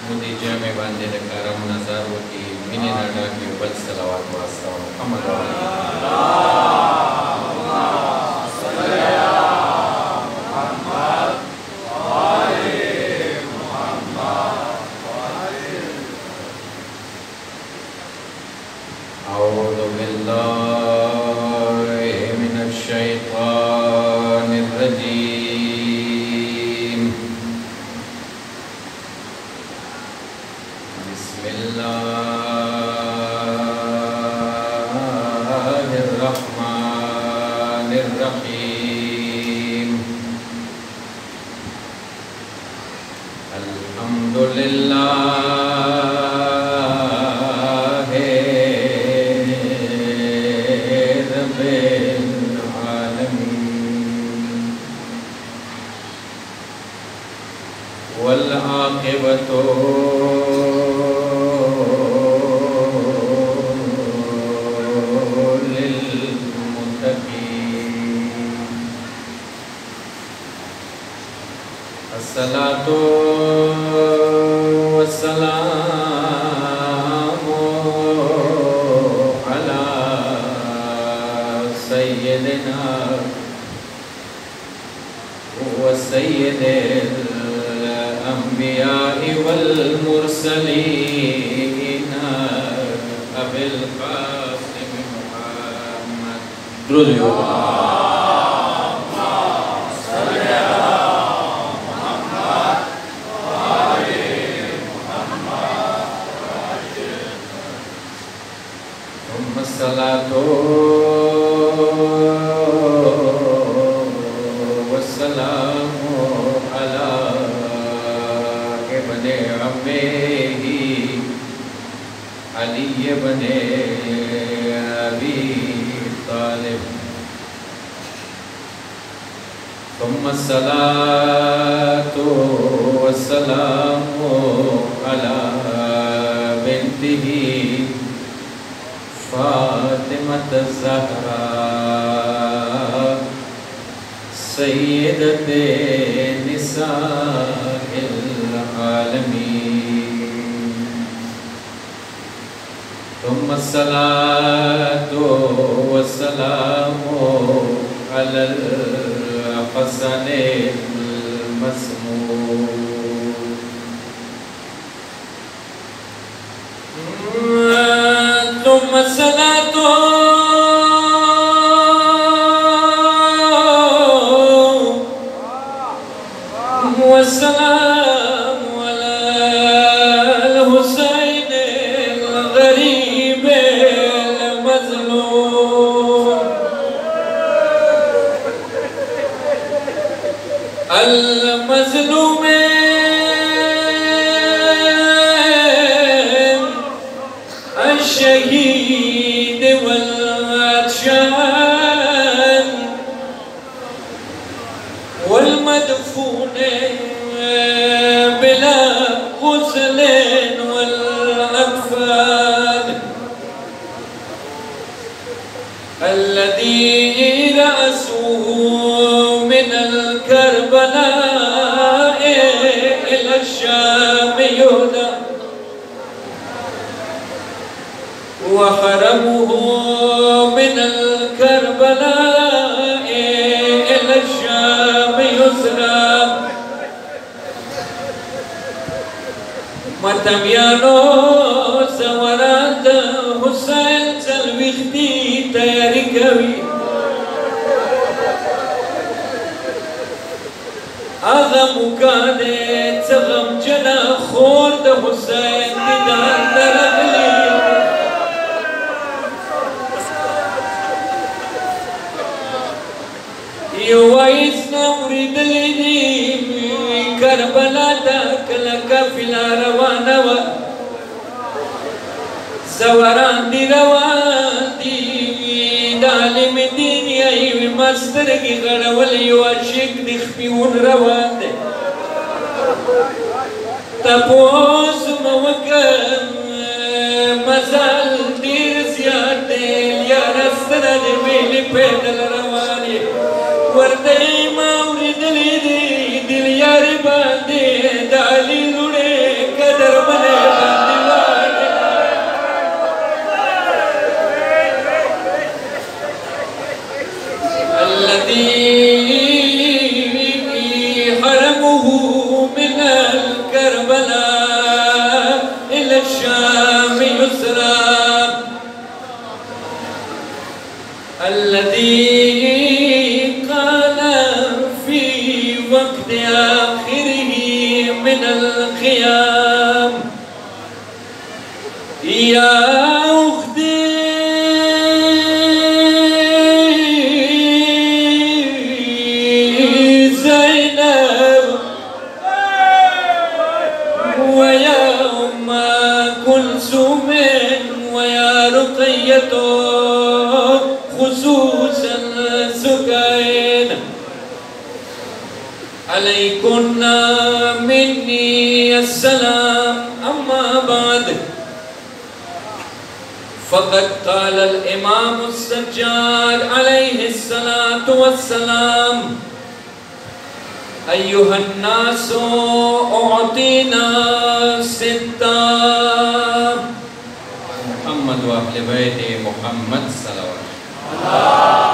مودي جامع باندې د کرم نظر وکي مینې نه ډکې بل صلوات واستوم محمد أعوذ بالله من الشيطان الرجيم بسم الله الرحمن الرحيم الحمد لله والعاقبة للمتقين الصلاة والسلام على سيدنا وسيد الأنبياء والمرسلين أبي القاسم محمد درود ثم الصلاة والسلام على ابن عمه علي بن أبي طالب ثم الصلاة والسلام على بنته فاطمة الزهراء سيدة نساء العالمين ثم الصلاة والسلام على الحسن المسموم ثم الصلاة والسلام على الحسين الغريب المظلوم المظلوم الشهيد والعطشان والمدفون بلا غسل والأطفال الذي رأسه من الكربلاء إلى الشام يهدى وحرمه من الكربلاء إلى الشام يسرى متميانو سورات حسين سلوختی تیاری کوي آغا مکانه چغم جنا خور د حسین دیدار درغلی یو وایس نوری دلی کربلا تا کلا کافلا روانه و زوران دی روان دی دالم دین یای مسترگی غړول یو عاشق دی خپیون روان دی تپوس موکم مزال دیر زیاد دی یار سره دی ویلی پیدل روانی ورته ماوری دلی دی دل یاری باندې دالی لوړې قدر وقت آخره من الخيام. يا أختي زينب ويا أم كلثوم ويا رقية خصوصا سكين، عليكن مني السلام. أما بعد، فقد قال الإمام السجاد عليه الصلاة والسلام: أيها الناس أعطينا ستا. محمد وأهل بيت محمد صلوات الله.